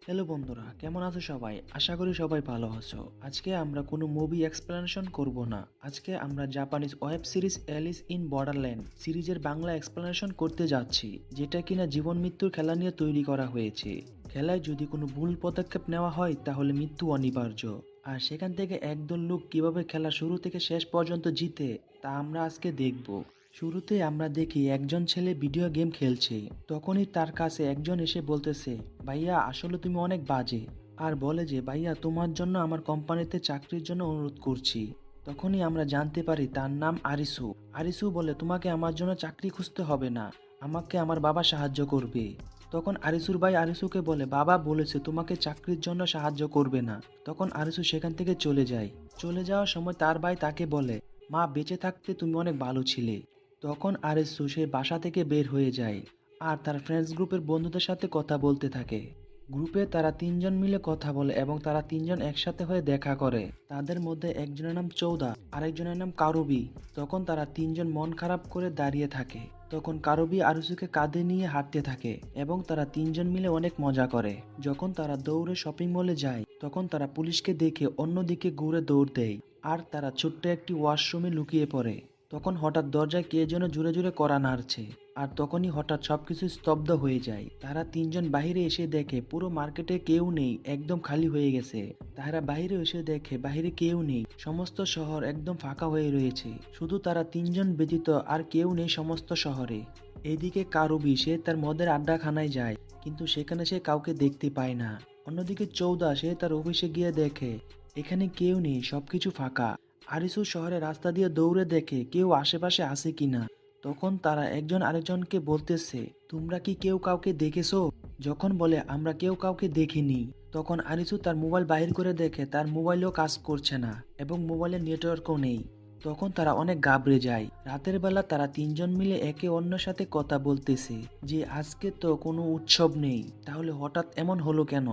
Hello বন্ধুরা, কেমন আছো সবাই? আশা করি সবাই ভালো আছো। আজকে আমরা কোনো মুভি এক্সপ্লেনেশন করব না। আজকে আমরা Japanese web series Alice in borderland সিরিজের বাংলা এক্সপ্লেনেশন করতে যাচ্ছি, যেটা কিনা জীবন মৃত্যুর খেলা নিয়ে তৈরি করা হয়েছে। খেলায় যদি কোনো ভুল পদক্ষেপ নেওয়া হয় তাহলে মৃত্যু অনিবার্য। আর সেখান থেকে একদল লোক কিভাবে খেলা শুরু থেকে শেষ পর্যন্ত জিতে তা আমরা আজকে দেখব। শুরুতে আমরা দেখি একজন ছেলে ভিডিও গেম খেলছে। তখনই তার কাছে একজন এসে বলতেছে, ভাইয়া আসলে তুমি অনেক বাজে। আর বলে যে, ভাইয়া তোমার জন্য আমার কোম্পানিতে চাকরির জন্য অনুরোধ করছি। তখনই আমরা জানতে পারি তার নাম আরিসু। আরিসু বলে, তোমাকে আমার জন্য চাকরি খুঁজতে হবে না, আমাকে আমার বাবা সাহায্য করবে। তখন আরিসুর ভাই আরিসুকে বলে, বাবা বলেছে তোমাকে চাকরির জন্য সাহায্য করবে না। তখন আরিসু সেখান থেকে চলে যায়। চলে যাওয়ার সময় তার ভাই তাকে বলে, মা বেঁচে থাকতে তুমি অনেক ভালো ছিলে। তখন আরিসু সে বাসা থেকে বের হয়ে যায় আর তার ফ্রেন্ডস গ্রুপের বন্ধুদের সাথে কথা বলতে থাকে। গ্রুপে তারা তিনজন মিলে কথা বলে এবং তারা তিনজন একসাথে হয়ে দেখা করে। তাদের মধ্যে একজনের নাম চৌদা, আরেকজনের নাম কারুবি। তখন তারা তিনজন মন খারাপ করে দাঁড়িয়ে থাকে। তখন কারুবি আরিসুকে কাঁধে নিয়ে হাঁটতে থাকে এবং তারা তিনজন মিলে অনেক মজা করে। যখন তারা দৌড়ে শপিং মলে যায় তখন তারা পুলিশকে দেখে অন্যদিকে ঘুরে দৌড় দেয় আর তারা ছোট্ট একটি ওয়াশরুমে লুকিয়ে পড়ে। তখন হঠাৎ দরজায় কে যেন জোরে জোরে কড়া নাড়ছে আর তখনই হঠাৎ সবকিছু স্তব্ধ হয়ে যায়। তারা তিনজন বাহিরে এসে দেখে পুরো মার্কেটে কেউ নেই, একদম খালি হয়ে গেছে। তারা বাহিরে এসে দেখে বাহিরে কেউ নেই, সমস্ত শহর একদম ফাঁকা হয়ে রয়েছে। শুধু তারা তিনজন ব্যতীত আর কেউ নেই সমস্ত শহরে। এদিকে কারুবি সে তার মদের আড্ডাখানায় যায়, কিন্তু সেখানে সে কাউকে দেখতে পায় না। অন্যদিকে চৌদা সে তার অফিসে গিয়ে দেখে এখানে কেউ নেই, সবকিছু ফাঁকা। আরিসু শহরে রাস্তা দিয়ে দৌড়ে দেখে কেউ আশেপাশে আছে কিনা। তখন তারা একজন আরেকজনকে বলতেছে, তোমরা কি কেউ কাউকে দেখেছো? যখন বলে আমরা কেউ কাউকে দেখিনি, তখন আরিসু তার মোবাইল বাহির করে দেখে তার মোবাইলও কাজ করছে না এবং মোবাইলের নেটওয়ার্কও নেই। তখন তারা অনেক ঘাবড়ে যায়। রাতের বেলা তারা তিনজন মিলে একে অন্যের সাথে কথা বলতেছে যে আজকে তো কোনো উৎসব নেই, তাহলে হঠাৎ এমন হলো কেন।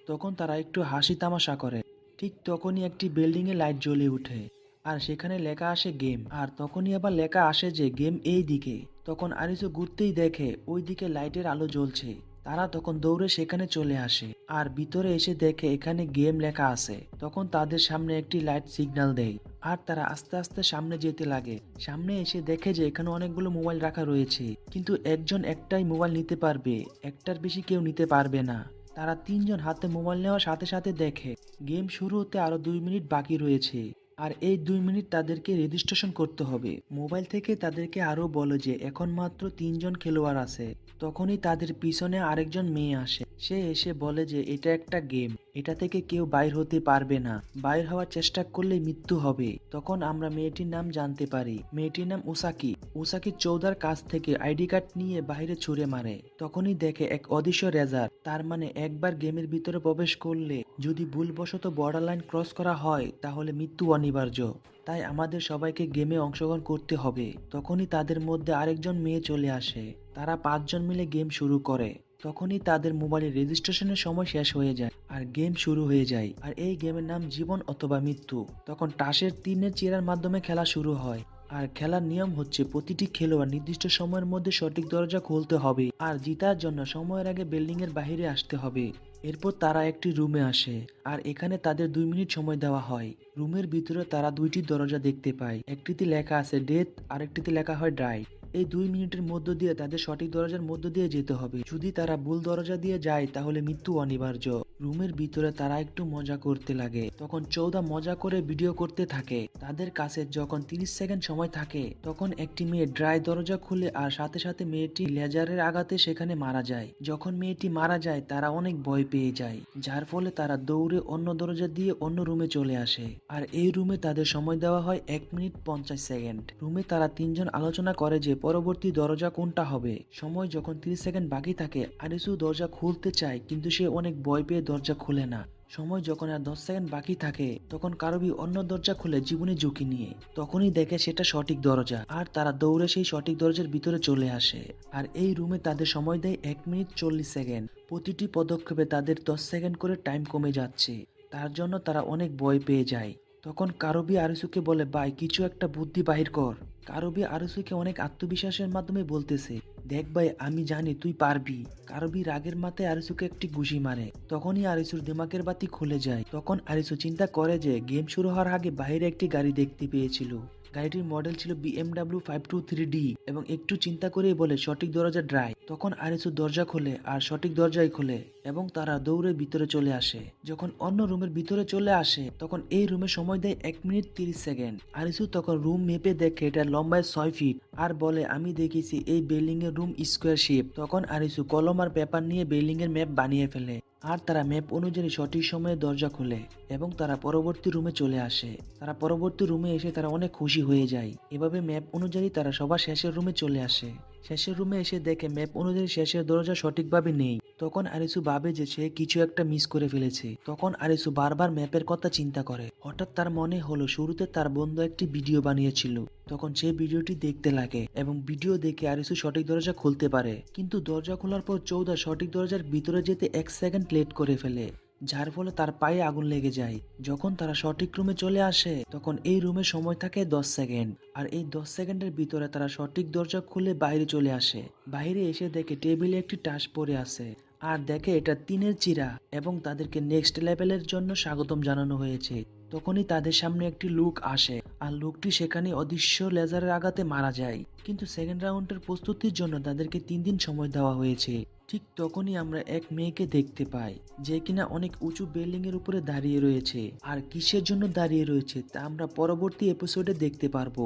তখন তারা একটু হাসি তামাশা করে। ঠিক তখনই একটি বিল্ডিং এ লাইট জ্বলে ওঠে আর সেখানে লেখা আসে গেম। আর তখনই আবার লেখা আসে যে গেম এই দিকে। তখন আরিসু ঘুরতেই দেখে ওই দিকে লাইটের আলো জ্বলছে। তারা তখন দৌড়ে সেখানে চলে আসে আর ভিতরে এসে দেখে এখানে গেম লেখা আছে। তখন তাদের সামনে একটি লাইট সিগন্যাল দেয় আর তারা আস্তে আস্তে সামনে যেতে লাগে। সামনে এসে দেখে যে এখানে অনেকগুলো মোবাইল রাখা রয়েছে, কিন্তু একজন একটাই মোবাইল নিতে পারবে, একটার বেশি কেউ নিতে পারবে না। তারা তিনজন হাতে মোবাইল নেওয়ার সাথে সাথে দেখে গেম শুরু হতে আরো 2 মিনিট বাকি রয়েছে আর এই 2 মিনিট তাদেরকে রেজিস্ট্রেশন করতে হবে। মোবাইল থেকে তাদেরকে আরো বলে যে এখন মাত্র তিনজন খেলোয়াড় আছে। তখনই তাদের পিছনে আরেকজন মেয়ে আসে। সে এসে বলে যে এটা একটা গেম, এটা থেকে কেউ বাইর হতে পারবে না, বাইর হওয়ার চেষ্টা করলে মৃত্যু হবে। তখন আমরা মেয়েটির নাম জানতে পারি, মেয়েটির নাম উসাকি। উসাকি চৌদার কাছ থেকে আইডি কার্ড নিয়ে বাইরে ছুঁড়ে মারে। তখনই দেখে এক অদৃশ্য রেজার, তার মানে একবার গেমের ভিতরে প্রবেশ করলে যদি ভুলবশত বর্ডার লাইন ক্রস করা হয় তাহলে মৃত্যু অনিবার্য। তাই আমাদের সবাইকে গেমে অংশগ্রহণ করতে হবে। তখনই তাদের মধ্যে আরেকজন মেয়ে চলে আসে। তারা পাঁচজন মিলে গেম শুরু করে। তখনই তাদের মোবাইলের রেজিস্ট্রেশনের সময় শেষ হয়ে যায় আর গেম শুরু হয়ে যায়। আর এই গেমের নাম জীবন অথবা মৃত্যু। তখন টাসের 3-এর চেরার মাধ্যমে খেলা শুরু হয়। আর খেলার নিয়ম হচ্ছে প্রতিটি খেলোয়াড় নির্দিষ্ট সময়ের মধ্যে সঠিক দরজা খুলতে হবে আর জিতার জন্য সময়ের আগে বিল্ডিং এর বাইরে আসতে হবে। এরপর তারা একটি রুমে আসে আর এখানে তাদের 2 মিনিট সময় দেওয়া হয়। রুমের ভিতরে তারা দুইটি দরজা দেখতে পায়, একটিতে লেখা আছে ডেথ আর একটিতে লেখা হয় ডাই। এই 2 মিনিটের মধ্য দিয়ে তাদের সঠিক দরজার মধ্য দিয়ে যেতে হবে। যদি তারা ভুল দরজা দিয়ে যায় তাহলে মৃত্যু অনিবার্য। রুমের ভিতরে তারা একটু মজা করতে লাগে। তখন চৌদা মজা করে ভিডিও করতে থাকে। তাদের কাছে যখন 30 সেকেন্ড সময় থাকে তখন একটি মেয়ে ড্রাই দরজা খুলে আর সাথে সাথে মেয়েটি লেজারের আঘাতে সেখানে মারা যায়। যখন মেয়েটি মারা যায় তারা অনেক ভয় পেয়ে যায়, যার ফলে তারা দৌড়ে অন্য দরজা দিয়ে অন্য রুমে চলে আসে। আর এই রুমে তাদের সময় দেওয়া হয় 1 মিনিট 50 সেকেন্ড। রুমে তারা তিনজন আলোচনা করে যে পরবর্তী দরজা কোনটা হবে। সময় যখন 30 সেকেন্ড বাকি থাকে আরিসু দরজা খুলতে চায়, কিন্তু সে অনেক ভয় পেয়ে দরজা খুলে না। সময় যখন আর 10 সেকেন্ড বাকি থাকে তখন কারবি অন্য দরজা খুলে জীবনে ঝুঁকি নিয়ে। তখনই দেখে সেটা সঠিক দরজা আর তারা দৌড়ে সেই সঠিক দরজার ভিতরে চলে আসে। আর এই রুমে তাদের সময় দেয় 1 মিনিট 40 সেকেন্ড। প্রতিটি পদক্ষেপে তাদের 10 সেকেন্ড করে টাইম কমে যাচ্ছে, তার জন্য তারা অনেক ভয় পেয়ে যায়। তখন কারবি আরিসুকে বলে, ভাই কিছু একটা বুদ্ধি বাহির কর। কারবি আরিসুকে অনেক আত্মবিশ্বাসের মাধ্যমে বলতেছে, দেখ ভাই আমি জানি তুই পারবি। কারবি রাগের মাথায় আরিসুকে একটি ঘুষি মারে। তখনই আরিসুর দিমাগের বাতি খুলে যায়। তখন আরিসু চিন্তা করে যে গেম শুরু হওয়ার আগে বাইরে একটি গাড়ি দেখতে পেয়েছিল। গাড়িটির মডেল ছিল BMW 523D এবং একটু চিন্তা করে বলে সঠিক দরজা ড্রাই। তখন আরিসু দরজা খোলে আর সঠিক দরজাই খোলে এবং তারা দৌড়ে ভিতরে চলে আসে। যখন অন্য রুমের ভিতরে চলে আসে তখন এই রুমে সময় দেয় 1 মিনিট 30 সেকেন্ড। আরিসু তখন রুম মেপে দেখে এটা লম্বায় 6 ফিট আর বলে, আমি দেখেছি এই বিল্ডিং এর রুম স্কোয়ার শেপ। তখন আরিসু কলম আর পেপার নিয়ে বিল্ডিং এর ম্যাপ বানিয়ে ফেলে আর তারা ম্যাপ অনুযায়ী সঠিক সময়ে দরজা খোলে এবং তারা পরবর্তী রুমে চলে আসে। তারা পরবর্তী রুমে এসে তারা অনেক খুশি হয়ে যায়। এভাবে ম্যাপ অনুযায়ী তারা সবার শেষের রুমে চলে আসে। শেষের রুমে এসে দেখে ম্যাপ অনুযায়ী শেষের দরজা সঠিকভাবে নেই। তখন আরিসু ভাবে যে সে কিছু একটা মিস করে ফেলেছে। তখন আরিসু বারবার ম্যাপের কথা চিন্তা করে। হঠাৎ তার মনে হলো শুরুতে তার বন্ধু একটি ভিডিও বানিয়েছিল। তখন সে ভিডিওটি দেখতে লাগে এবং ভিডিও দেখে আরিসু সঠিক দরজা খুলতে পারে। কিন্তু দরজা খোলার পর চৌদা সঠিক দরজার ভিতরে যেতে 1 সেকেন্ড লেট করে ফেলে, যার ফলে তার পায়ে আগুন লেগে যায়। যখন তারা সঠিক রুমে চলে আসে তখন এই রুমে সময় থাকে 10 সেকেন্ড আর এই 10 সেকেন্ডের ভিতরে তারা সঠিক দরজা খুলে বাইরে চলে আসে। বাইরে এসে দেখে টেবিলে একটি টাস পড়ে আছে আর দেখে এটা টিনের চিরা এবং তাদেরকে নেক্সট লেভেলের জন্য স্বাগতম জানানো হয়েছে। তখনই তাদের সামনে একটি লোক আসে আর লোকটি সেখানে অদৃশ্য লেজারের আঘাতে মারা যায়। কিন্তু সেকেন্ড রাউন্ডের প্রস্তুতির জন্য তাদেরকে 3 দিন সময় দেওয়া হয়েছে। ঠিক তখনই আমরা এক মেয়েকে দেখতে পাই যে কিনা অনেক উঁচু বিল্ডিং এর উপরে দাঁড়িয়ে রয়েছে। আর কিসের জন্য দাঁড়িয়ে রয়েছে তা আমরা পরবর্তী এপিসোডে দেখতে পারবো।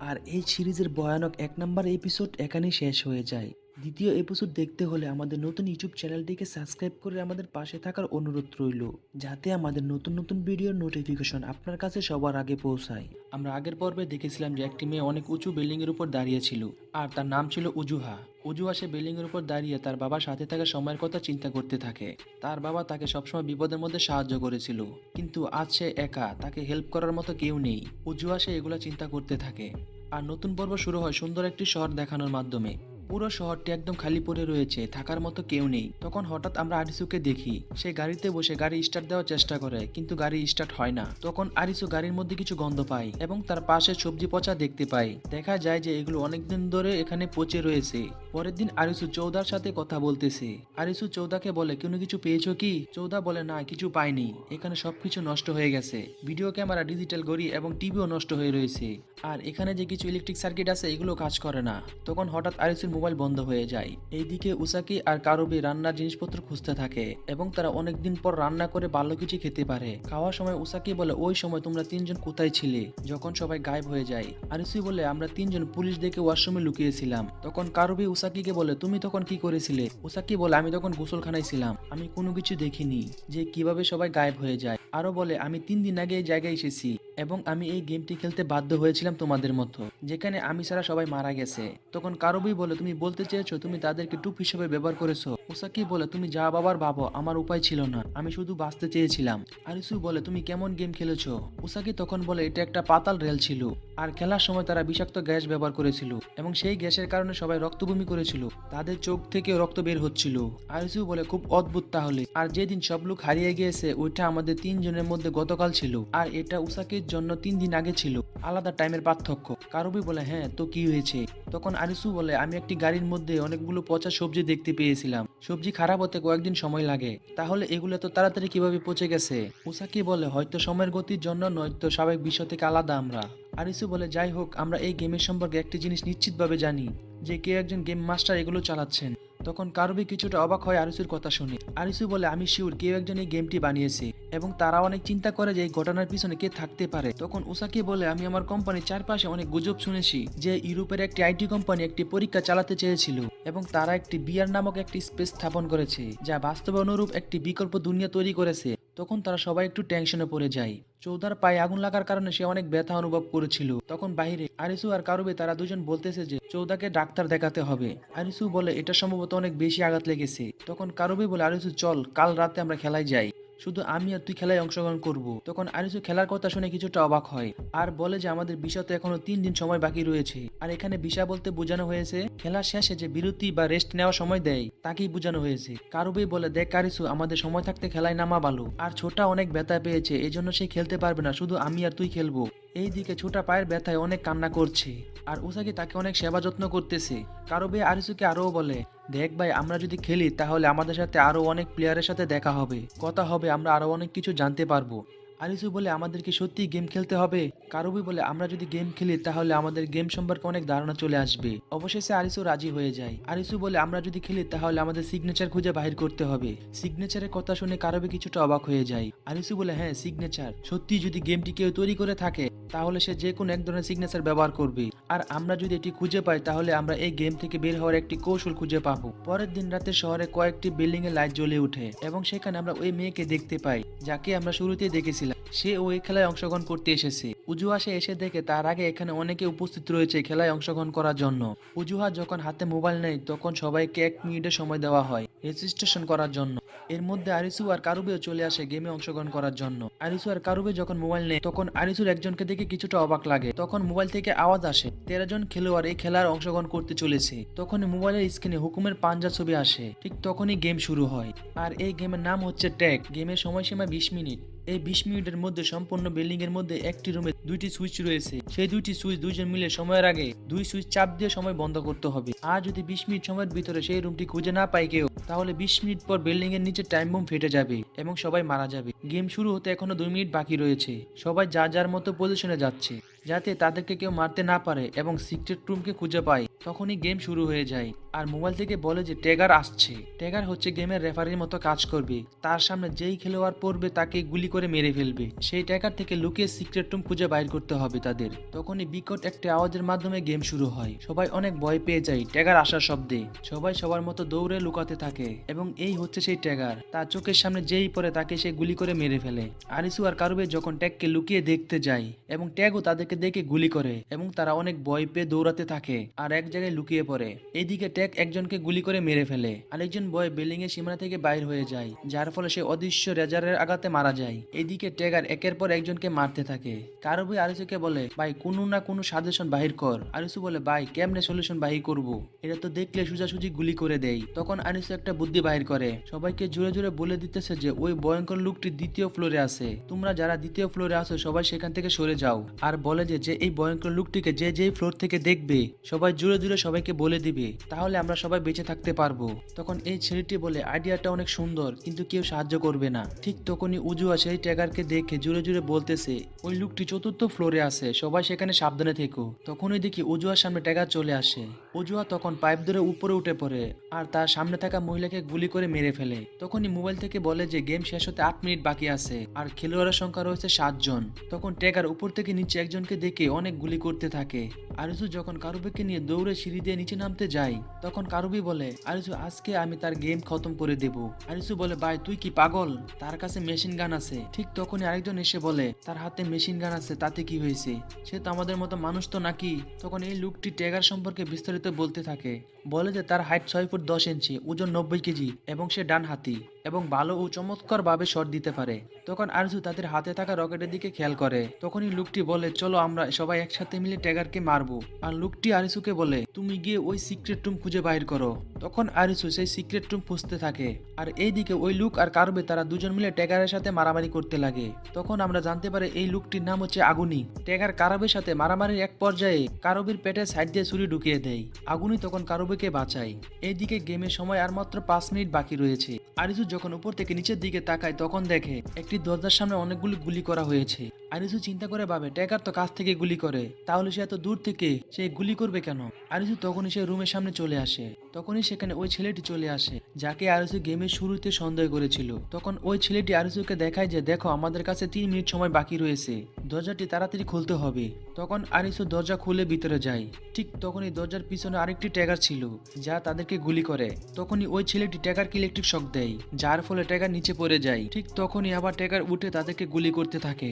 আর এই সিরিজের ভয়ানক 1 নম্বর এপিসোড এখানেই শেষ হয়ে যায়। দ্বিতীয় এপিসোড দেখতে হলে আমাদের নতুন ইউটিউব চ্যানেলটিকে সাবস্ক্রাইব করে আমাদের পাশে থাকার অনুরোধ রইল, যাতে আমাদের নতুন নতুন ভিডিওর নোটিফিকেশন আপনার কাছে সবার আগে পৌঁছায়। আমরা আগের পর্বে দেখেছিলাম যে একটি মেয়ে অনেক উঁচু বিল্ডিং এর উপর দাঁড়িয়ে ছিল আর তার নাম ছিল উজুহা। উজুহা সে বিল্ডিং এর উপর দাঁড়িয়ে তার বাবার সাথে থাকা সময়ের কথা চিন্তা করতে থাকে। তার বাবা তাকে সবসময় বিপদের মধ্যে সাহায্য করেছিল, কিন্তু আজ সে একা, তাকে হেল্প করার মতো কেউ নেই। উজুহা সে এগুলা চিন্তা করতে থাকে। আর নতুন পর্ব শুরু হয় সুন্দর একটি শহর দেখানোর মাধ্যমে। পুরো শহরটি একদম খালি পড়ে রয়েছে, থাকার মতো কেউ নেই। তখন হঠাৎ আমরা আরিসুকে দেখি, সে গাড়িতে বসে গাড়ি স্টার্ট দেওয়ার চেষ্টা করে কিন্তু গাড়ি স্টার্ট হয় না। তখন আরিসু গাড়ির মধ্যে কিছু গন্ধ পায় এবং তার পাশে সবজি পচা দেখতে পায়। দেখা যায় যে এগুলো অনেকদিন ধরে এখানে পচে রয়েছে। পরের দিন আরিসু চৌদার সাথে কথা বলতেছে। আরিসু চৌদাকে বলে, কোনো কিছু পেয়েছো কি? চৌদা বলে, না কিছু পাইনি, এখানে সবকিছু নষ্ট হয়ে গেছে। ভিডিও ক্যামেরা, ডিজিটাল ঘড়ি এবং টিভিও নষ্ট হয়ে রয়েছে। আর এখানে যে কিছু ইলেকট্রিক সার্কিট আছে এগুলো কাজ করে না। তখন হঠাৎ আরিসুর মোবাইল বন্ধ হয়ে যায়। এইদিকে উসাকি আর কারবি রান্নার জিনিসপত্র খুঁজতে থাকে এবং তারা অনেকদিন পর রান্না করে ভালো কিছু খেতে পারে। খাওয়ার সময় উসাকি বলে, ওই সময় তোমরা 3 জন কোথায় ছিলে যখন সবাই গায়েব হয়ে যায়? আরিসু বলে, আমরা 3 জন পুলিশ দেখে ওয়াশরুমে লুকিয়েছিলাম। তখন কারবি উসাকিকে বলে, তুমি তখন কি করেছিলে? উসাকি বলে, আমি তখন গোসলখানায় ছিলাম, আমি কোনো কিছু দেখিনি যে কিভাবে সবাই গায়েব হয়ে যায়। আরো বলে, আমি 3 দিন আগে এই জায়গায় এসেছি এবং আমি এই গেমটি খেলতে বাধ্য হয়েছিলাম তোমাদের মতো, যেখানে আমি ছাড়া সবাই মারা গেছে। তখন কারবি বলে, তুমি বলতে চেয়েছো তুমি তাদেরকে টুপ হিসেবে ব্যবহার করেছো? উসাকি বলে, তুমি যা বাবার ভাবো, আমার উপায় ছিল না, আমি শুধু বাঁচতে চেয়েছিলাম। আরিসু বলে, তুমি কেমন গেম খেলেছো? উসাকি তখন বলে, এটা একটা পাতাল রেল ছিল আর খেলার সময় তারা বিষাক্ত গ্যাস ব্যবহার করেছিল এবং সেই গ্যাসের কারণে সবাই রক্তবমি করেছিল, তাদের চোখ থেকে রক্ত বের হচ্ছিল। আরিসু বলে, খুব অদ্ভুত তাহলে। আর যেদিন সব লোক হারিয়ে গিয়েছে ওইটা আমাদের 3 জনের মধ্যে গতকাল ছিল আর এটা উসাকির জন্য 3 দিন আগে ছিল, আলাদা টাইমের পার্থক্য। কারবি বলে, হ্যাঁ তো কি হয়েছে? তখন আরিসু বলে, আমি একটি গাড়ির মধ্যে অনেকগুলো পচা সবজি দেখতে পেয়েছিলাম, সবজি খারাপ হতে কয়েকদিন সময় লাগে, তাহলে এগুলো তো তাড়াতাড়ি কিভাবে পচে গেছে? উসাকি বলে, হয়তো সময়ের গতির জন্য, নয়তো স্বাভাবিক বিশ্ব থেকে আলাদা আমরা। আরিসু বলে, যাই হোক, আমরা এই গেমের সম্পর্কে একটি জিনিস নিশ্চিতভাবে জানি যে কেউ একজন গেম মাস্টার এগুলো চালাচ্ছেন। তখন কারবি কিছুটা অবাক হয় আরিসুর কথা শুনে। আরিসু বলে, আমি শিওর কেউ একজন এই গেমটি বানিয়েছে এবং তারা অনেক চিন্তা করে যে এই ঘটনার পিছনে কে থাকতে পারে। তখন উসাকি বলে, আমি আমার কোম্পানির চারপাশে অনেক গুজব শুনেছি যে ইউরোপের একটি আইটি কোম্পানি একটি পরীক্ষা চালাতে চেয়েছিল এবং তারা একটি বিআর নামক একটি স্পেস স্থাপন করেছে যা বাস্তবে অনুরূপ একটি বিকল্প দুনিয়া তৈরি করেছে। তখন তারা সবাই একটু টেনশনে পড়ে যায়। চৌদার পায়ে আগুন লাগার কারণে সে অনেক ব্যথা অনুভব করেছিল। তখন বাইরে আরিসু আর কারবি তারা দুজন বলতেছে যে চৌদাকে ডাক্তার দেখাতে হবে। আরিসু বলে, এটা সম্ভবত অনেক বেশি আঘাত লেগেছে। তখন কারবি বলে, আরিসু চল, কাল রাতে আমরা খেলায় যাই। শুধু আমি আর তুই খেলায় অংশগ্রহণ করব। তখন আরিসু খেলার কথা শুনে কিছুটা অবাক হয় আর বলে যে আমাদের ভিসা তো এখনো 3 দিন সময় বাকি রয়েছে। আর এখানে ভিসা বলতে বোঝানো হয়েছে খেলার শেষে যে বিরতি বা রেস্ট নেওয়ার সময় দেয় তাকেই বোঝানো হয়েছে। কারুবি বলে, দেখ আরিসু, আমাদের সময় থাকতে খেলায় নামা ভালো। আর ছোটা অনেক ব্যথা পেয়েছে, এই জন্য সে খেলতে পারবে না, শুধু আমি আর তুই খেলবো। এইদিকে ছোটা পায়ের ব্যথায় অনেক কান্না করছে আর উসাকি তাকে অনেক সেবা যত্ন করতেছে। কারুবি আরিসুকে আরও বলে, দেখ ভাই, আমরা যদি খেলি তাহলে আমাদের সাথে আরো অনেক প্লেয়ারের সাথে দেখা হবে, কথা হবে, আমরা আরো অনেক কিছু জানতে পারবো। আরিসু বলে, আমাদের কি সত্যি গেম খেলতে হবে? কারুবি বলে, আমরা যদি গেম খেলি তাহলে আমাদের গেম সম্পর্কে অনেক ধারণা চলে আসবে। অবশেষে আরিসু রাজি হয়ে যায়। আরিসু বলে, আমরা যদি খেলি তাহলে আমাদের সিগনেচার খুঁজে বাহির করতে হবে। সিগনেচারের কথা শুনে কারুবি কিছুটা অবাক হয়ে যায়। আরিসু বলে, হ্যাঁ সিগনেচার, সত্যি যদি গেমটি কেউ তৈরি করে থাকে তাহলে সে যে কোনো এক ধরনের সিগনেচার ব্যবহার করবে। আর আমরা যদি এটি খুঁজে পাই তাহলে আমরা এই গেম থেকে বের হওয়ার একটি কৌশল খুঁজে পাবো। পরের দিন রাতে শহরে কয়েকটি বিল্ডিং এ লাইট জ্বলে ওঠে এবং সেখানে আমরা ওই মেয়েকে দেখতে পাই যাকে আমরা শুরুতেই দেখেছিলাম। সে ওই খেলায় অংশগ্রহণ করতে এসেছে। উজুহা সে এসে দেখে তার আগে এখানে অনেকে উপস্থিত রয়েছে খেলায় অংশগ্রহণ করার জন্য। উজুহা যখন হাতে মোবাইল নেয় তখন সবাইকে 1 মিনিটের সময় দেওয়া হয় রেজিস্ট্রেশন করার জন্য। এর মধ্যে আরিসু আর কারুবিও চলে আসে গেমে অংশগ্রহণ করার জন্য। আরিসু আর কারুবি যখন মোবাইল নেয় তখন আরিসুর একজনকে দেখে কিছুটা অবাক লাগে। তখন মোবাইল থেকে আওয়াজ আসে 13 জন খেলোয়াড় এই খেলার অংশগ্রহণ করতে চলেছে। তখনই মোবাইলের স্ক্রিনে হুকুমের পাঞ্জা ছবি আসে। ঠিক তখনই গেম শুরু হয় আর এই গেমের নাম হচ্ছে ট্যাগ। গেমের সময়সীমা 20 মিনিট। এই 20 মিনিটের মধ্যে সম্পূর্ণ বিল্ডিং এর মধ্যে একটি রুমে 2টি সুইচ রয়েছে। সেই 2টি সুইচ দুইজন মিলে সময়ের আগে 2 সুইচ চাপ দিয়ে সময় বন্ধ করতে হবে। আর যদি 20 মিনিট সময়ের ভিতরে সেই রুমটি খুঁজে না পায় কেউ তাহলে 20 মিনিট পর বিল্ডিং এর নিচে টাইম বোম ফেটে যাবে এবং সবাই মারা যাবে। গেম শুরু হতে এখনো 2 মিনিট বাকি রয়েছে। সবাই যার যার মতো পজিশনে যাচ্ছে যাতে তাদেরকে কেউ মারতে না পারে এবং সিক্রেট রুমকে খুঁজে পায়। তখনই গেম শুরু হয়ে যায় আর মোবাইল থেকে বলে যে ট্যাগার আসছে। ট্যাগার হচ্ছে গেমের রেফারির মতো কাজ করবে। তার সামনে যেই খেলোয়াড় পড়বে তাকে গুলি করে মেরে ফেলবে। সেই ট্যাগার থেকে লুকিয়ে সিক্রেট রুম খুঁজে বাইর করতে হবে তাদের। তখনই বিকট একটা আওয়াজের মাধ্যমে গেম শুরু হয়। সবাই অনেক ভয় পেয়ে যায় ট্যাগার আসার শব্দে। সবাই সবার মতো দৌড়ে লুকাতে থাকে এবং এই হচ্ছে সেই ট্যাগার। তার চোখের সামনে যেই পড়ে তাকে সে গুলি করে মেরে ফেলে। আরিসু আর কারুবে যখন ট্যাগকে লুকিয়ে দেখতে যায় এবং ট্যাগও তাদেরকে দেখে গুলি করে এবং তারা অনেক ভয় পেয়ে দৌড়াতে থাকে আর এক জায়গায় লুকিয়ে পড়ে। এইদিকে ট্যাগ একজনকে গুলি করে মেরে ফেলে। আরেকজন বয় বিল্ডিং এর সীমানা থেকে বাইর হয়ে যায় যার ফলে সে অদৃশ্য রেজারের আঘাতে মারা যায়। এইদিকে ট্যাগার একের পর একজনকে মারতে থাকে। কারুবি আরিসুকে বলে, ভাই কোনো না কোনো সাজেশন বাহির কর। আরিসু বলে, ভাই কেমনে সলিউশন বাহির করব, এটা তো দেখলে সোজাসুজি গুলি করে দেয়। তখন আরিসু একটা বুদ্ধি বাহির করে সবাইকে জোরে জোরে বলে দিতেছে যে ওই ভয়ঙ্কর লোকটি 2য় ফ্লোরে আছে, তোমরা যারা 2য় ফ্লোরে আছো সবাই সেখান থেকে সরে যাও। আর বলে যে এই ভয়ঙ্কর লোকটিকে যে যেই ফ্লোর থেকে দেখবে সবাই জোরে জোরে সবাইকে বলে দিবে, তাহলে আমরা সবাই বেঁচে থাকতে পারবো। তখন এই ছেলেটি বলে, আইডিয়াটা অনেক সুন্দর কিন্তু কেউ সাহায্য করবে না। ঠিক তখনই উজুয়া সেই ট্যাগারকে দেখে জোরে জোরে বলতেছে ওই লোকটি 4র্থ ফ্লোরে আছে, সবাই সেখানে সাবধানে থেকো। তখনই দেখি উজুয়ার সামনে ট্যাগার চলে আসে। উজুয়া তখন পাইপ ধরে উপরে উঠে পড়ে আর তার সামনে থাকা মহিলাকে গুলি করে মেরে ফেলে। তখনই মোবাইল থেকে বলে যে গেম শেষ হতে 8 মিনিট বাকি আছে আর খেলোয়াড়ের সংখ্যা রয়েছে 7 জন। তখন ট্যাগার উপর থেকে নিচে একজনকে দেখে অনেক গুলি করতে থাকে। আরিসু যখন কারুবিকে নিয়ে দৌড়ে সিঁড়ি দিয়ে নিচে নামতে যায় তখন কারুবি বলে, আরিসু আজকে আমি তার গেম খতম করে দেব। আরিসু বলে, ভাই তুই কি পাগল, তার কাছে মেশিন গান আছে। ঠিক তখনই আরেকজন এসে বলে, তার হাতে মেশিন গান আছে তাতে কি হয়েছে, সে তো আমাদের মতো মানুষ তো নাকি। তখন এই লোকটি ট্যাগার সম্পর্কে বিস্তারিত বলতে থাকে। বলে যে তার হাইট 6 ফুট 10 ইঞ্চি, ওজন 90 কেজি এবং সে ডান হাতি এবং ভালো ও চমৎকার ভাবে শট দিতে পারে। তখন আরজু তাদের হাতে থাকা রকেটের দিকে খেয়াল করে। তখনই লোকটি বলে, চলো আমরা সবাই একসাথে মিলে ট্যাগারকে মারবো। আর লোকটি আরিসুকে বলে, তুমি গিয়ে ওই সিক্রেট রুম খুঁজে বাইর করো। তখন আরিসু সেই সিক্রেট রুম খুঁজতে থাকে আর এইদিকে ওই লুক আর কারবে তারা দুজন মিলে ট্যাগারের সাথে মারামারি করতে লাগে। তখন আমরা জানতে পারি এই লোকটির নাম হচ্ছে আগুনি। ট্যাগার কারবের সাথে মারামারির এক পর্যায়ে কারবির পেটের সাইড দিয়ে ছুরি ঢুকিয়ে দেয়। আগুনি তখন কারবেকে বাঁচায়। এইদিকে গেমের সময় আর মাত্র 5 মিনিট বাকি রয়েছে। আরিসু যখন উপর থেকে নিচের দিকে তাকায় তখন দেখে একটি দরজার সামনে অনেকগুলি গুলি করা হয়েছে। আরিসু চিন্তা করে ভাবে ট্যাগার তো কাছ থেকে গুলি করে, তাহলে সে এত দূর থেকে সে গুলি করবে কেন। আরিসু তখনই সে রুমের সামনে চলে আসে। তখনই সেখানে ওই ছেলেটি চলে আসে যাকে আরিসু গেমের শুরুতে সন্দেহ করেছিল। তখন ওই ছেলেটি আরিসুকে দেখায় যে দেখো আমাদের কাছে 3 মিনিট সময় বাকি রয়েছে, দরজাটি তাড়াতাড়ি খুলতে হবে। তখন আরিসু দরজা খুলে ভিতরে যায়। ঠিক তখনই দরজার পিছনে আরেকটি ট্যাগার ছিল যা তাদেরকে গুলি করে। তখনই ওই ছেলেটি ট্যাগারকে ইলেকট্রিক শক দেয় যার ফলে ট্যাগার নিচে পড়ে যায়। ঠিক তখনই আবার ট্যাগার উঠে তাদেরকে গুলি করতে থাকে।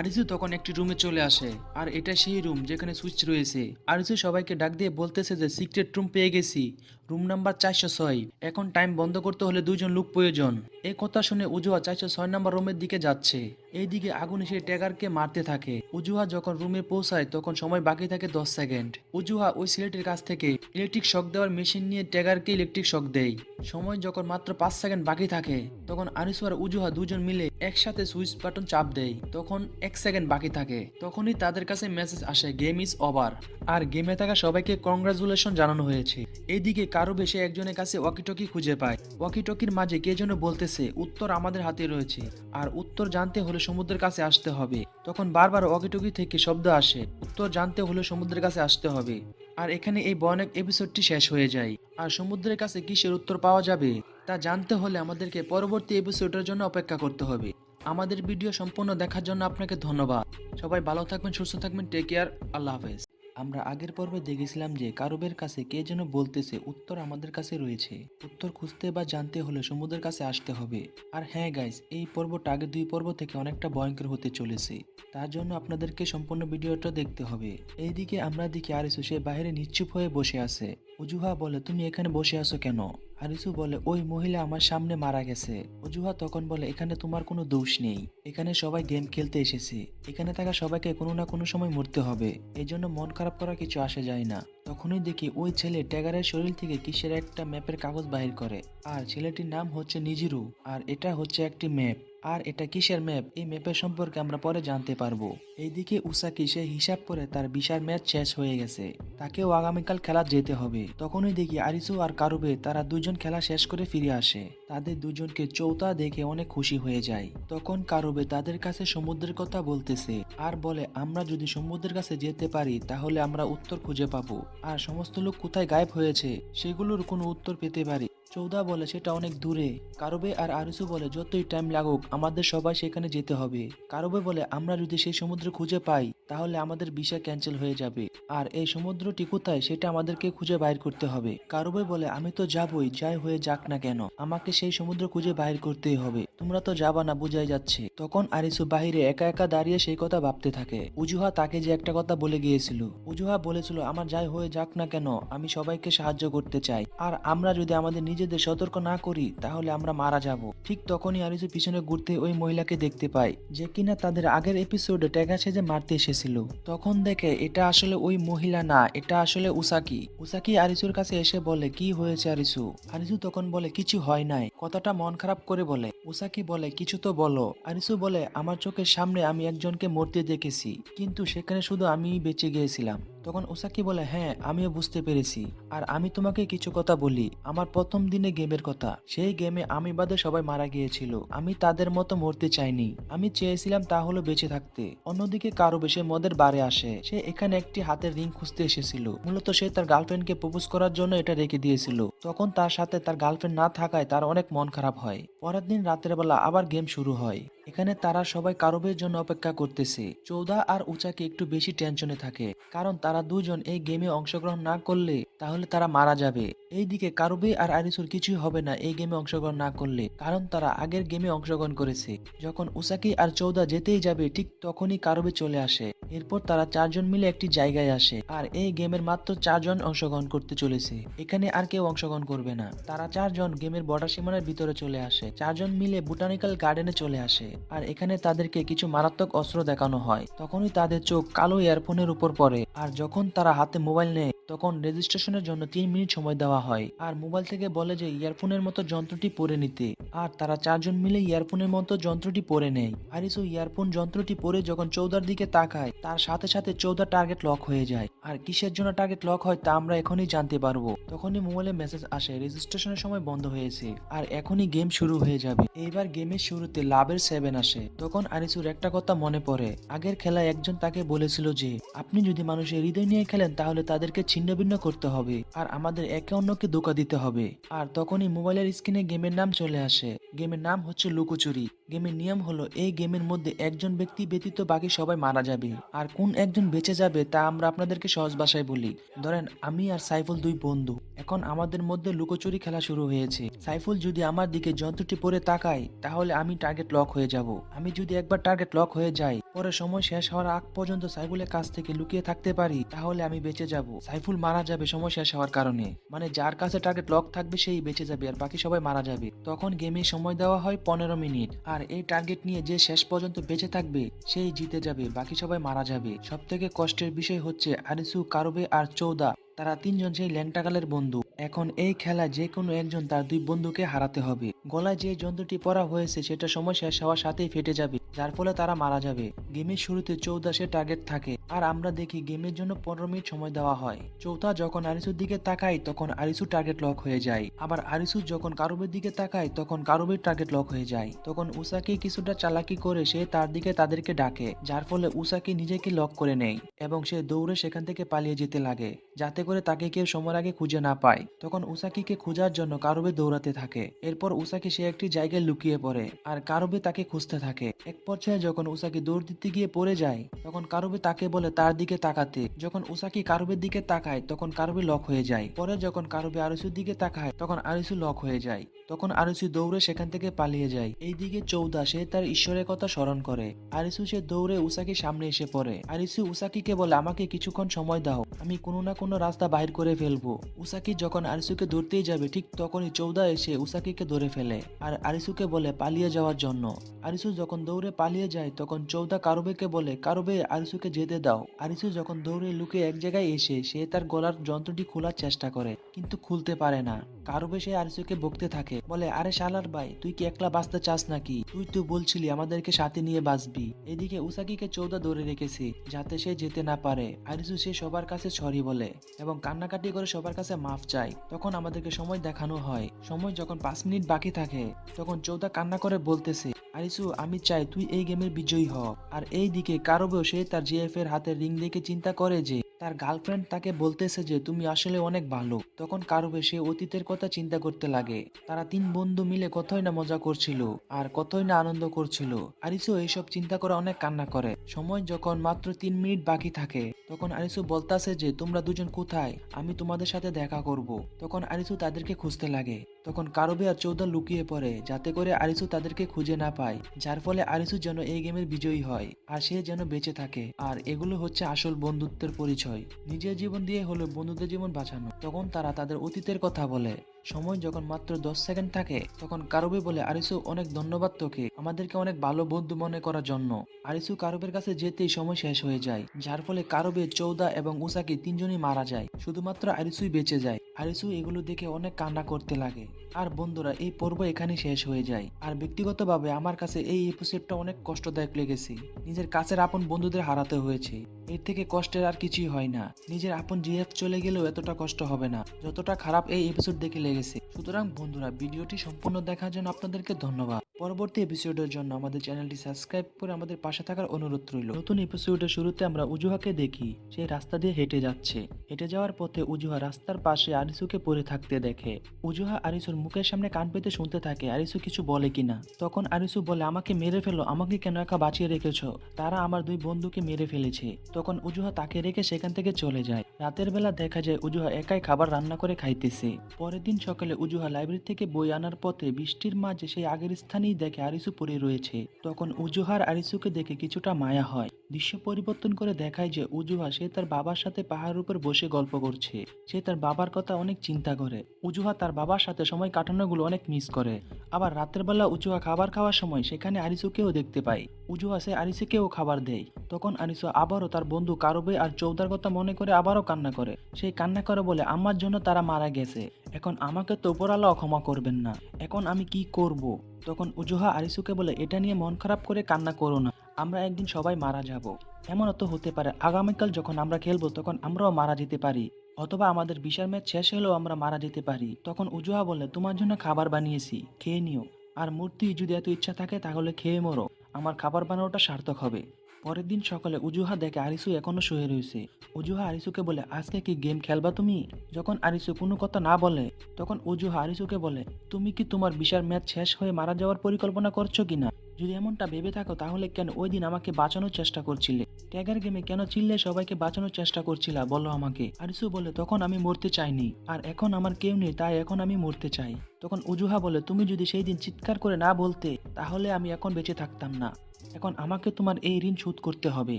আরিসু তখন একটি রুমে চলে আসে, আর এটা সেই রুম যেখানে সুইচ রয়েছে। আরিসু সবাইকে ডাক দিয়ে বলতেছে যে সিক্রেট রুম পেয়ে গেছি, রুম নাম্বার 406। এখন টাইম বন্ধ করতে হলে 2জন লোক প্রয়োজন। এই কথা শুনে উজুয়া 406 নাম্বার রুমের দিকে যাচ্ছে। এইদিকে আগুন এসে ট্যাগারকে মারতে থাকে। উজুয়া যখন রুমে পৌঁছায় তখন সময় বাকি থাকে 10 সেকেন্ড। উজুয়া ওই ছেলেটির কাছ থেকে ইলেকট্রিক শক দেওয়ার মেশিন নিয়ে ট্যাগারকে ইলেকট্রিক শক দেয়। সময় যখন মাত্র 5 সেকেন্ড বাকি থাকে তখন আরিসু আর উজুয়া দুজন মিলে একসাথে সুইচ বাটন চাপ দেয়। তখন 1 সেকেন্ড বাকি থাকে। তখনই তাদের কাছে মেসেজ আসে গেম ইজ ওভার। আর গেমে থাকা সবাইকে কংগ্রাচুলেশন জানানো হয়েছে। এইদিকে কারো বেশি একজনের কাছে ওয়াকিটকি খুঁজে পায়। ওয়াকিটকির মাঝে কে যেন বলতেছে উত্তর আমাদের হাতে রয়েছে, আর উত্তর জানতে হলে সমুদ্রের কাছে আসতে হবে। তখন বারবার ওয়াকিটকি থেকে শব্দ আসে উত্তর জানতে হলে সমুদ্রের কাছে আসতে হবে। আর এখানে এই ভয়ানক এপিসোডটি শেষ হয়ে যায়। আর সমুদ্রের কাছে কিসের উত্তর পাওয়া যাবে তা জানতে হলে আমাদেরকে পরবর্তী এপিসোডের জন্য অপেক্ষা করতে হবে। আমাদের ভিডিও সম্পূর্ণ দেখার জন্য আপনাকে ধন্যবাদ। সবাই ভালো থাকবেন, সুস্থ থাকবেন, টেক কেয়ার, আল্লাহ হাফেজ। আমরা আগের পর্বে দেখেছিলাম যে কারুবের কাছে কে যেন বলতেছে উত্তর আমাদের কাছে রয়েছে, উত্তর খুঁজতে বা জানতে হলে সমুদ্রের কাছে আসতে হবে। আর হ্যাঁ গাইস, এই পর্বটা আগের 2 পর্ব থেকে অনেকটা ভয়ঙ্কর হতে চলেছে, তার জন্য আপনাদেরকে সম্পূর্ণ ভিডিওটা দেখতে হবে। এইদিকে আমরা দেখি আরিসু সে বাইরে নিশ্চুপ হয়ে বসে আছে। উজুহা বলে তুমি এখানে বসে আছো কেন? আরিসু বলে ওই মহিলা আমার সামনে মারা গেছে। উজুহা তখন বলে এখানে তোমার কোনো দোষ নেই, এখানে সবাই গেম খেলতে এসেছে, এখানে থাকা সবাইকে কোনো না কোনো সময় মরতে হবে, এই জন্য মন খারাপ করা কিছু আসে যায় না। তখনই দেখি ওই ছেলে ট্যাগারের শরীর থেকে কিসের একটা ম্যাপের কাগজ বাহির করে, আর ছেলেটির নাম হচ্ছে নিজিরু, আর এটা হচ্ছে একটি ম্যাপ। আর এটা কিসের ম্যাপ এই ম্যাপের সম্পর্কে আমরা পরে জানতে পারবো। এইদিকে উসাকি সে হিসাব করে তার বিশার ম্যাচ শেষ হয়ে গেছে, তাকেও আগামীকাল খেলা যেতে হবে। তখনই দেখি আরিসু আর কারুবে তারা দুজন খেলা শেষ করে ফিরে আসে। তাদের দুজনকে চৌতা দেখে অনেক খুশি হয়ে যায়। তখন কারুবে তাদের কাছে সমুদ্রের কথা বলতেছে আর বলে আমরা যদি সমুদ্রের কাছে যেতে পারি তাহলে আমরা উত্তর খুঁজে পাবো, আর সমস্ত লোক কোথায় গায়েব হয়েছে সেগুলোর কোনো উত্তর পেতে পারি। চৌদা বলে সেটা অনেক দূরে। কারুবে আর আরিসু বলে যতই টাইম লাগুক আমাদের সবাই সেখানে যেতে হবে। কারুবে বলে আমরা যদি সেই সমুদ্র খুঁজে পাই তাহলে আমাদের ভিসা ক্যান্সেল হয়ে যাবে, আর এই সমুদ্রটি কোথায় সেটা আমাদেরকে খুঁজে বাইর করতে হবে। কারুবে বলে আমি তো যাবই, যাই হয়ে যাক না কেন আমাকে সেই সমুদ্র খুঁজে বাইর করতেই হবে, তোমরা তো যাবা না বোঝাই যাচ্ছে। তখন আরিসু বাহিরে একা একা দাঁড়িয়ে সেই কথা ভাবতে থাকে। উজুহা তাকে যে একটা কথা বলে গিয়েছিল, উজুহা বলেছিল আমার যাই হয়ে যাক না কেন আমি সবাইকে সাহায্য করতে চাই, আর আমরা যদি আমাদের নিজেদের সতর্ক না করি তাহলে আমরা মারা যাব। ঠিক তখনই আরিসু পিছনে ঘুরতে ওই মহিলাকে দেখতে পায় যে কিনা তাদের আগের এপিসোডে ট্যাগা সেজে মারতে এসেছিল। তখন দেখে এটা আসলে ওই মহিলা না, এটা আসলে উসাকি। উসাকি আরিসুর কাছে এসে বলে কি হয়েছে আরিসু? আরিসু তখন বলে কিছু হয় নাই, কথাটা মন খারাপ করে বলে। উসাকি বলে কিছু তো বলো। আরিসু বলে আমার চোখের সামনে আমি একজনকে মরতে দেখেছি, কিন্তু সেখানে শুধু আমিই বেঁচে গিয়েছিলাম। তখন উসাকি বলে হ্যাঁ আমিও বুঝতে পেরেছি, আর আমি তোমাকে কিছু কথা বলি। আমার প্রথম দিনে গেমের কথা, সেই গেমে আমি বাদে সবাই মারা গিয়েছিল, আমি তাদের মতো মরতে চাইনি, আমি চেয়েছিলাম তা হলো বেঁচে থাকতে। অন্যদিকে কারো বেশি মদের বারে আসে, সে এখানে একটি হাতের রিং খুঁজতে এসেছিল, মূলত সে তার গার্লফ্রেন্ডকে প্রপোজ করার জন্য এটা রেখে দিয়েছিল। তখন তার সাথে তার গার্লফ্রেন্ড না থাকায় তার অনেক মন খারাপ হয়। পরের দিন রাতের বেলা আবার গেম শুরু হয়। এখানে তারা সবাই কারুবের জন্য অপেক্ষা করতেছে। চৌদা আর উচাকে একটু বেশি টেনশনে থাকে, কারণ তারা দুজন এই গেমে অংশগ্রহণ না করলে তাহলে তারা মারা যাবে। এইদিকে কারুবে আর আরিসুর কিছুই হবে না এই গেমে অংশগ্রহণ না করলে, কারণ তারা আগের গেমে অংশগ্রহণ করেছে। যখন উসাকি আর চৌদা যেতেই যাবে ঠিক তখনই কারুবে চলে আসে। এরপর তারা 4 জন মিলে একটি জায়গায় আসে, আর এই গেমের মাত্র 4 জন অংশগ্রহণ করতে চলেছে, এখানে আর কেউ অংশগ্রহণ করবে না। তারা 4 জন গেমের বর্ডার সীমানার ভিতরে চলে আসে, 4 জন মিলে বোটানিক্যাল গার্ডেনে চলে আসে, আর এখানে তাদেরকে কিছু মারাত্মক অস্ত্র দেখানো হয়। তখনই তাদের চোখ কালো ইয়ারফোনের উপর পড়ে, আর যখন তারা হাতে মোবাইল নেয় তখন রেজিস্ট্রেশনের জন্য 3 মিনিট সময় দেওয়া হয়, আর মোবাইল থেকে বলে যে ইয়ারফোনের মতো যন্ত্রটি পরে নিতে, আর তারা 4 জন মিলে ইয়ারফোনের মতো যন্ত্রটি পরে নেয়। আরিসু ইয়ারফোন যন্ত্রটি পরে যখন চৌদার দিকে তাকায় তার সাথে সাথে চৌদার টার্গেট লক হয়ে যায়, আর কিসের জন্য টার্গেট লক হয় তা আমরা এখনই জানতে পারবো। তখনই মোবাইলে মেসেজ আসে রেজিস্ট্রেশনের সময় বন্ধ হয়েছে, আর এখনই গেম শুরু হয়ে যাবে। এইবার গেমের শুরুতে লাভের 7 আসে। তখন আরিসুর একটা কথা মনে পড়ে, আগের খেলায় একজন তাকে বলেছিল যে আপনি যদি মানুষের হৃদয় নিয়ে খেলেন তাহলে তাদেরকে ছিন্ন ভিন্ন করতে হবে, আর আমাদের একে অন্যকে ধোঁকা দিতে হবে। আর তখনই মোবাইলের স্ক্রিনে গেমের নাম চলে আসে। গেমের নাম হচ্ছে লুকোচুরি। গেমের নিয়ম হলো এই গেমের মধ্যে একজন ব্যক্তি ব্যতীত বাকি সবাই মারা যাবে, আর কোন একজন বেঁচে যাবে তা আমরা আপনাদেরকে সহজ ভাষায় বলি। ধরেন আমি আর সাইফুল 2 বন্ধু, এখন আমাদের মধ্যে লুকোচুরি খেলা শুরু হয়েছে। সাইফুল যদি আমার দিকে যন্ত্রটি পরে তাকায় তাহলে আমি টার্গেট লক হয়ে যাব। আমি যদি একবার টার্গেট লক হয়ে যাই পরে সময় শেষ হওয়ার আগ পর্যন্ত সাইফুলের কাছ থেকে লুকিয়ে থাকতে পারি তাহলে আমি বেঁচে যাব। সাইফুল মারা যাবে সময় শেষ হওয়ার কারণে, মানে যার কাছে টার্গেট লক থাকবে সেই বেঁচে যাবে আর বাকি সবাই মারা যাবে। তখন গেমে সময় দেওয়া হয় 15 মিনিট, আর এই টার্গেট নিয়ে যে শেষ পর্যন্ত বেঁচে থাকবে সেই জিতে যাবে, বাকি সবাই মারা যাবে। সব থেকে কষ্টের বিষয় হচ্ছে আরিসু, কারবে আর চৌদা, তারা তিনজন সেই ল্যাংটাকালের বন্ধু। এখন এই খেলা যে কোনো একজন তার দুই বন্ধুকে হারাতে হবে। গলায় যে যন্ত্রটি পরা হয়েছে সেটা সময় শেষ হওয়ার সাথেই ফেটে যাবে, যার ফলে তারা মারা যাবে। গেমের শুরুতে 14 টার্গেট থাকে, আর আমরা দেখি গেমের জন্য 15 মিনিট সময় দেওয়া হয়। চৌথা যখন আরিসুর দিকে তাকায় তখন আরিসু টার্গেট লক হয়ে যায়, আবার আরিসু যখন কারুবের দিকে তাকায় তখন কারুবের টার্গেট লক হয়ে যায়। তখন উসাকি কিছুটা চালাকি করে সে তার দিকে তাদেরকে ডাকে, যার ফলে উসাকি নিজেকে লক করে নেয় এবং সে দৌড়ে সেখান থেকে পালিয়ে যেতে লাগে, যাতে করে তাকে কেউ সময়ের আগে খুঁজে না পায়। তখন উসাকিকে খোঁজার জন্য কারুবে দৌড়াতে থাকে। এরপর উসাকি সে একটি জায়গায় লুকিয়ে পড়ে আর কারুবে তাকে খুঁজতে থাকে। এক পর্যায়ে যখন উসাকি দৌড় দিতে গিয়ে পড়ে যায় তখন কারুবে তাকে বলে তার দিকে তাকাতে। যখন উসাকি কারুবের দিকে তাকায় তখন কারুবে লক হয়ে যায়। পরে যখন কারুবে আরিসুর দিকে তাকায় তখন আরিসু লক হয়ে যায়। তখন আরিসু দৌড়ে সেখান থেকে পালিয়ে যায়। এইদিকে চৌদা সে তার ঈশ্বরের কথা স্মরণ করে। আরিসু সে দৌড়ে উসাকির সামনে এসে পড়ে। আরিসু উসাকিকে বলে আমাকে কিছুক্ষণ সময় দাও, আমি কোনো না কোনো রাস্তা বাইর করে ফেলবো। উসাকি যখন আরিসুকে ধরতেই যাবে ঠিক তখনই চৌদা এসে উসাকিকে ধরে ফেলে আর আরিসুকে বলে পালিয়ে যাওয়ার জন্য। আরিসু যখন দৌড়ে পালিয়ে যায় তখন চৌদা কারুবেকে বলে কারুবে আরিসুকে যেতে দাও। আরিসু যখন দৌড়ে লুকিয়ে এক জায়গায় এসে সে তার গলার যন্ত্রটি খোলার চেষ্টা করে কিন্তু খুলতে পারে না। কারুবে সে আরিসুকে বকতে থাকে, বলে আরে শালার ভাই, তুই কি একলা বাঁচতে চাস নাকি? তুই তো বলছিলি আমাদেরকে সাথে নিয়ে বাঁচবি। এদিকে উসাকিকে চৌদা ধরে রেখেছে যাতে সে যেতে না পারে। আরিসু সে সবার কাছে সরি বলে এবং কান্নাকাটি করে সবার কাছে মাফ চায়। তখন আমাদেরকে সময় দেখানো হয়। সময় যখন 5 মিনিট বাকি থাকে তখন চৌদা কান্না করে বলতেছে আরিসু আমি চাই তুই এই গেমের বিজয়ী হ। আর এই দিকে কারুবেও সে তার জিএফ এর হাতে রিং দেখে চিন্তা করে যে তার গার্লফ্রেন্ড তাকে বলতেছে যে তুমি আসলে অনেক ভালো। তখন কারুবে সে অতীতের কথা চিন্তা করতে লাগে। তারা 3 বন্ধু মিলে কতই না মজা করছিল আর কতই না আনন্দ করছিল। আরিসু এইসব চিন্তা করে অনেক কান্না করে। সময় যখন মাত্র 3 মিনিট বাকি থাকে তখন আরিসু বলতাছে যে তোমরা দুজন কোথায়, আমি তোমাদের সাথে দেখা করব। তখন আরিসু তাদেরকে খুঁজতে লাগে। তখন কারুবে আর চৌদা লুকিয়ে পড়ে যাতে করে আরিসু তাদেরকে খুঁজে না পায়, যার ফলে আরিসু যেন এই গেমের বিজয়ী হয় আর সে যেন বেঁচে থাকে। আর এগুলো হচ্ছে আসল বন্ধুত্বের পরিচয়, নিজের জীবন দিয়ে হলো বন্ধুদের জীবন বাঁচানো। তখন তারা তাদের অতীতের কথা বলে। সময় যখন মাত্র 10 সেকেন্ড থাকে তখন কারুবে বলে আরিসু অনেক ধন্যবাদ তোকে আমাদেরকে অনেক ভালো বন্ধু মনে করার জন্য। আরিসু কারুবের কাছে যেতেই সময় শেষ হয়ে যায়, যার ফলে কারুবে, চৌদা এবং উসাকি তিনজনই মারা যায়, শুধুমাত্র আরিসুই বেঁচে যায়। আরিসু এগুলো দেখে অনেক কান্না করতে লাগে। আর বন্ধুরা এই পর্ব এখানে শেষ হয়ে যায়। আর ব্যক্তিগতভাবে আমার কাছে এই এপিসোডটা অনেক কষ্টদায়ক লেগেছে। নিজের কাছের আপন বন্ধুদের হারাতে হয়েছে, এর থেকে কষ্টের আর কিছুই হয় না। নিজের আপন জিএফ চলে গেলেও এতটা কষ্ট হবে না যতটা খারাপ এই এপিসোড দেখে লেগেছে। সুতরাং বন্ধুরা ভিডিওটি সম্পূর্ণ দেখার জন্য আপনাদেরকে ধন্যবাদ। পরবর্তী এপিসোডের জন্য আমাদের চ্যানেলটি সাবস্ক্রাইব করে আমাদের পাশে থাকার অনুরোধ রইল। নতুন এপিসোডের শুরুতে আমরা উজুহাকে দেখি সে রাস্তা দিয়ে হেঁটে যাচ্ছে। হেঁটে যাওয়ার পথে উজুহা রাস্তার পাশে আরিসুকে পড়ে থাকতে দেখে। উজুহা আরিসুর মুখের সামনে কান পেতে শুনতে থাকে আরিসু কিছু বলে কিনা। তখন আরিসু বলে আমাকে মেরে ফেলো, আমাকে কেন একা বাঁচিয়ে রেখেছো? তারা আমার দুই বন্ধুকে মেরে ফেলেছে। তখন উজুহা তাকে রেখে সেখান থেকে চলে যায়। রাতের বেলা দেখা যায় উজুহা একাই খাবার রান্না করে খাইতেছে। পরের দিন সকালে উজুহা লাইব্রেরি থেকে বই আনার পথে বৃষ্টির মাঝে সেই আগের স্থানেই দেখে আরিসু পড়ে রয়েছে। তখন উজুহার আরিসুকে দেখে কিছুটা মায়া হয়। দৃশ্য পরিবর্তন করে দেখায় যে উজুহা সে তার বাবার সাথে পাহাড়ের উপর বসে গল্প করছে। সে তার বাবার কথা অনেক চিন্তা করে। উজুহা তার বাবার সাথে সময় কাটানোগুলো অনেক মিস করে। আবার রাতের বেলা উজুহা খাবার খাওয়ার সময় সেখানে আরিসুকেও দেখতে পায়। উজুহা সে আরিসুকেও খাবার দেয়। তখন আরিসু আবারও তার বন্ধু কারুবে আর চৌদার কথা মনে করে আবারও কান্না করে। সেই কান্না করে বলে আমার জন্য তারা মারা গেছে, এখন আমাকে তো উপরওয়ালাও ক্ষমা করবেন না, এখন আমি কি করব? তখন উজুহা আরিসুকে বলে এটা নিয়ে মন খারাপ করে কান্না করো না, আমরা একদিন সবাই মারা যাব। এমনও তো হতে পারে আগামীকাল যখন আমরা খেলবো তখন আমরাও মারা যেতে পারি, অথবা আমাদের বিশাল ম্যাচ শেষ হলেও আমরা মারা যেতে পারি। তখন উজুহা বলে তোমার জন্য খাবার বানিয়েছি, খেয়ে নিও, আর মূর্তি যদি এত ইচ্ছা থাকে তাহলে খেয়ে মরো, আমার খাবার বানানোটা সার্থক হবে। পরের দিন সকালে উজুহা দেখে আরিসু এখনো শুয়ে রয়েছে। উজুহা আরিসুকে বলে আজকে কি গেম খেলবা তুমি? যখন আরিসু কোনো কথা না বলে তখন উজুহা আরিসুকে বলে তুমি কি তোমার বিশাল ম্যাচ শেষ হয়ে মারা যাওয়ার পরিকল্পনা করছো কিনা? যদি এমনটা ভেবে থাকো তাহলে কেন ওই দিন আমাকে বাঁচানোর চেষ্টা করছিলে? ট্যাগার গেমে কেন চিল্লে সবাইকে বাঁচানোর চেষ্টা করছিলা বলো আমাকে। আরিসু বলে তখন আমি মরতে চাইনি, আর এখন আমার কেউ নেই, তাই এখন আমি মরতে চাই। তখন উজুহা বলে তুমি যদি সেই দিন চিৎকার করে না বলতে তাহলে আমি এখন বেঁচে থাকতাম না। এখন আমাকে তোমার এই ঋণ শোধ করতে হবে।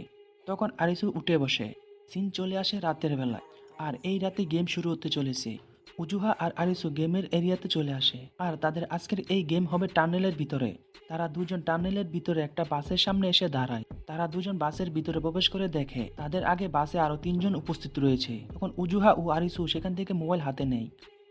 তখন আরিসু উঠে বসে। সিন চলে আসে রাতের বেলায়, আর এই রাতে গেম শুরু হতে চলেছে। উজুহা আর আরিসু গেমের এরিয়াতে চলে আসে, আর তাদের আজকের এই গেম হবে টানেলের ভিতরে। তারা দুজন টানেলের ভিতরে একটা বাসের সামনে এসে দাঁড়ায়। তারা দুজন বাসের ভিতরে প্রবেশ করে দেখে তাদের আগে বাসে আরো তিনজন উপস্থিত রয়েছে। তখন উজুহা ও আরিসু সেখান থেকে মোবাইল হাতে নেয়।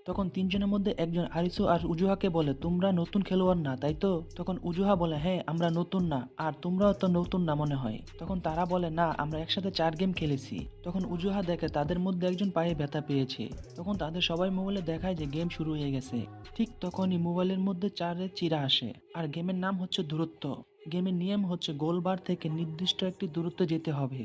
তখন তিনজনের মধ্যে একজন আরিসু আর উজুহাকে বলে তোমরা নতুন খেলোয়াড় না তাই তো? তখন উজুহা বলে হ্যাঁ আমরা নতুন না, আর তোমরাও তো নতুন না মনে হয়। তখন তারা বলে না আমরা একসাথে 4 গেম খেলেছি। তখন উজুহা দেখে তাদের মধ্যে একজন পায়ে ব্যথা পেয়েছে। তখন তাদের সবাই মোবাইলে দেখায় যে গেম শুরু হয়ে গেছে। ঠিক তখনই মোবাইলের মধ্যে 4-এর চিরা আসে, আর গেমের নাম হচ্ছে দূরত্ব। গেমের নিয়ম হচ্ছে গোলবার থেকে নির্দিষ্ট একটি দূরত্ব যেতে হবে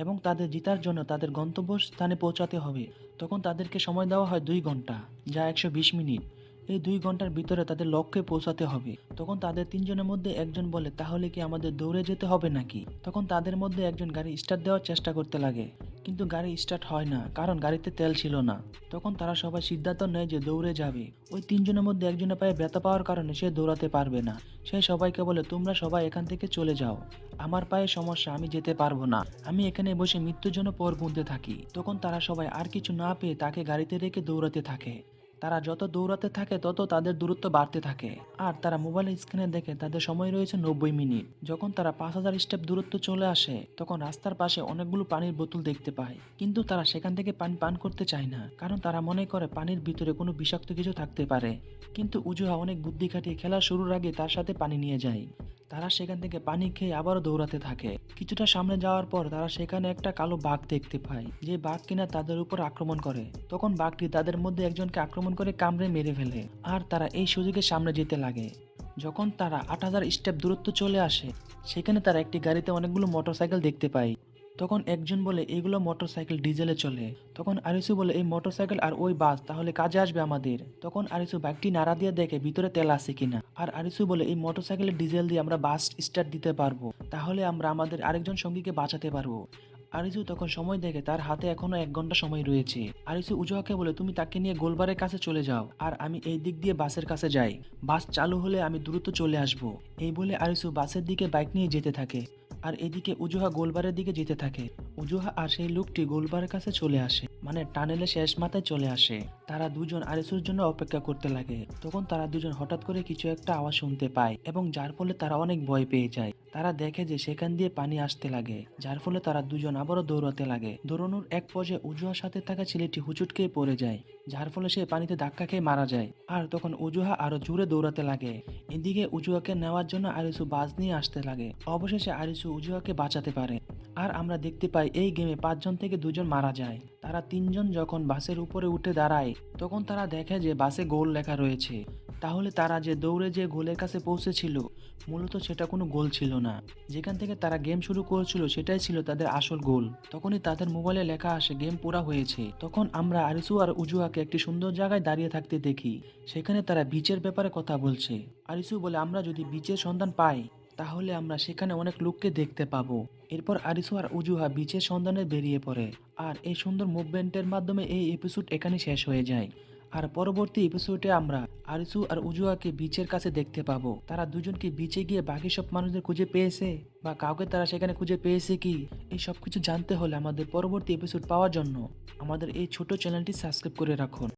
এবং তাদের জেতার জন্য তাদের গন্তব্য স্থানে পৌঁছাতে হবে। তখন তাদেরকে সময় দেওয়া হয় 2 ঘন্টা, যা 120 মিনিট। এই 2 ঘন্টার ভিতরে তাদের লক্ষ্যে পৌঁছাতে হবে। তখন তাদের তিনজনের মধ্যে একজন বলে তাহলে কি আমাদের দৌড়ে যেতে হবে নাকি? তখন তাদের মধ্যে একজন গাড়ি স্টার্ট দেওয়ার চেষ্টা করতে লাগে, কিন্তু গাড়ি স্টার্ট হয় না কারণ গাড়িতে তেল ছিল না। তখন তারা সবাই সিদ্ধান্ত নেয় যে দৌড়ে যাবে। ওই তিনজনের মধ্যে একজনের পায়ে ব্যথা পাওয়ার কারণে সে দৌড়াতে পারবে না। সে সবাইকে বলে তোমরা সবাই এখান থেকে চলে যাও, আমার পায়ে সমস্যা, আমি যেতে পারবো না, আমি এখানে বসে মৃত্যুর জন্য পর গুনতে থাকি। তখন তারা সবাই আর কিছু না পেয়ে তাকে গাড়িতে রেখে দৌড়াতে থাকে। তারা যত দৌড়াতে থাকে তত তাদের দূরত্ব বাড়তে থাকে, আর তারা মোবাইলের স্ক্রিনে দেখে তাদের সময় রয়েছে 90 মিনিট। যখন তারা 5000 স্টেপ দূরত্ব চলে আসে তখন রাস্তার পাশে অনেকগুলো পানির বোতল দেখতে পায়, কিন্তু তারা সেখান থেকে পানি পান করতে চায় না কারণ তারা মনে করে পানির ভিতরে কোনো বিষাক্ত কিছু থাকতে পারে। কিন্তু উজুহা অনেক বুদ্ধি খাটিয়ে খেলা শুরুর আগে তার সাথে পানি নিয়ে যায়। তারা সেখান থেকে পানি খেয়ে আবারও দৌড়াতে থাকে। কিছুটা সামনে যাওয়ার পর তারা সেখানে একটা কালো বাঘ দেখতে পায়, যে বাঘ কিনা তাদের উপর আক্রমণ করে। তখন বাঘটি তাদের মধ্যে একজনকে আক্রমণ করে কামড়ে মেরে ফেলে, আর তারা এই সুযোগে সামনে যেতে লাগে। যখন তারা 8000 স্টেপ দূরত্ব চলে আসে সেখানে তারা একটি গাড়িতে অনেকগুলো মোটরসাইকেল দেখতে পায়। তখন একজন বলে এগুলো মোটরসাইকেল ডিজেলে চলে। তখন আরিসু বলে এই মোটরসাইকেল আর ওই বাস তাহলে কাজে আসবে আমাদের। তখন আরিসু বাইকটি নাড়া দিয়ে দেখে ভিতরে তেল আছে কিনা, আর আরিসু বলে এই মোটরসাইকেলের ডিজেল দিয়ে আমরা বাস স্টার্ট দিতে পারবো, তাহলে আমরা আমাদের আরেকজন সঙ্গীকে বাঁচাতে পারবো। আরিসু তখন সময় দেখে তার হাতে এখনো 1 ঘন্টা সময় রয়েছে। আরিসু উজুহাকে বলে তুমি তাকে নিয়ে গোলবারের কাছে চলে যাও, আর আমি এই দিক দিয়ে বাসের কাছে যাই, বাস চালু হলে আমি দ্রুত চলে আসব। এই বলে আরিসু বাসের দিকে বাইক নিয়ে যেতে থাকে, আর এদিকে উজুহা গোলবারের দিকে যেতে থাকে। উজুহা আর সেই লোকটি গোলবারের কাছে চলে আসে, মানে টানেলে শেষ মাথায় চলে আসে। তারা দুজন আরিসুর জন্য অপেক্ষা করতে লাগে। তখন তারা দুজন হঠাৎ করে কিছু একটা আওয়াজ শুনতে পায়, এবং যার ফলে তারা অনেক ভয় পেয়ে যায়। তারা দেখে যে সেখান দিয়ে পানি আসতে লাগে, যার ফলে তারা দুজন আবারও দৌড়াতে লাগে। দৌড়ানোর এক পর্যায়ে উজুহার সাথে থাকা ছেলেটি হুচুট খেয়ে পড়ে যায়, যার ফলে সে পানিতে ধাক্কা খেয়ে মারা যায়। আর তখন উজুহা আরো জোরে দৌড়াতে লাগে। এদিকে উজুহাকে নেওয়ার জন্য আরিসু বাস নিয়ে আসতে লাগে। অবশেষে আরিসু উজুহাকে বাঁচাতে পারে। আর আমরা দেখতে পাই এই গেমে 5 জন থেকে 2 জন মারা যায়। তারা 3 জন যখন বাসের উপরে উঠে দাঁড়ায় তখন তারা দেখে যে বাসে গোল লেখা রয়েছে। তাহলে তারা যে দৌড়ে যে গোলের কাছে পৌঁছেছিল মূলত সেটা কোনো গোল ছিল না, যেখান থেকে তারা গেম শুরু করেছিল সেটাই ছিল তাদের আসল গোল। তখনই তাদের মোবাইলে লেখা আসে গেম পুরা হয়েছে। তখন আমরা আরিসু আর উজুহাকে একটি সুন্দর জায়গায় দাঁড়িয়ে থাকতে দেখি, সেখানে তারা বিচের ব্যাপারে কথা বলছে। আরিসু বলে আমরা যদি বিচের সন্ধান পাই তাহলে আমরা সেখানে অনেক লোককে দেখতে পাবো। এরপর আরিসু আর উজুহা বিচের সন্ধানে বেরিয়ে পড়ে, আর এই সুন্দর মুভমেন্টের মাধ্যমে এই এপিসোড এখানে শেষ হয়ে যায়। আর পরবর্তী এপিসোডে আমরা আরিসু আর উজুহাকে বিচের কাছে দেখতে পাবো। তারা দুজনকে বিচে গিয়ে বাকি সব মানুষদের খুঁজে পেয়েছে বা কাউকে তারা সেখানে খুঁজে পেয়েছে কি, এই সব কিছু জানতে হলে আমাদের পরবর্তী এপিসোড পাওয়ার জন্য আমাদের এই ছোট চ্যানেলটি সাবস্ক্রাইব করে রাখুন।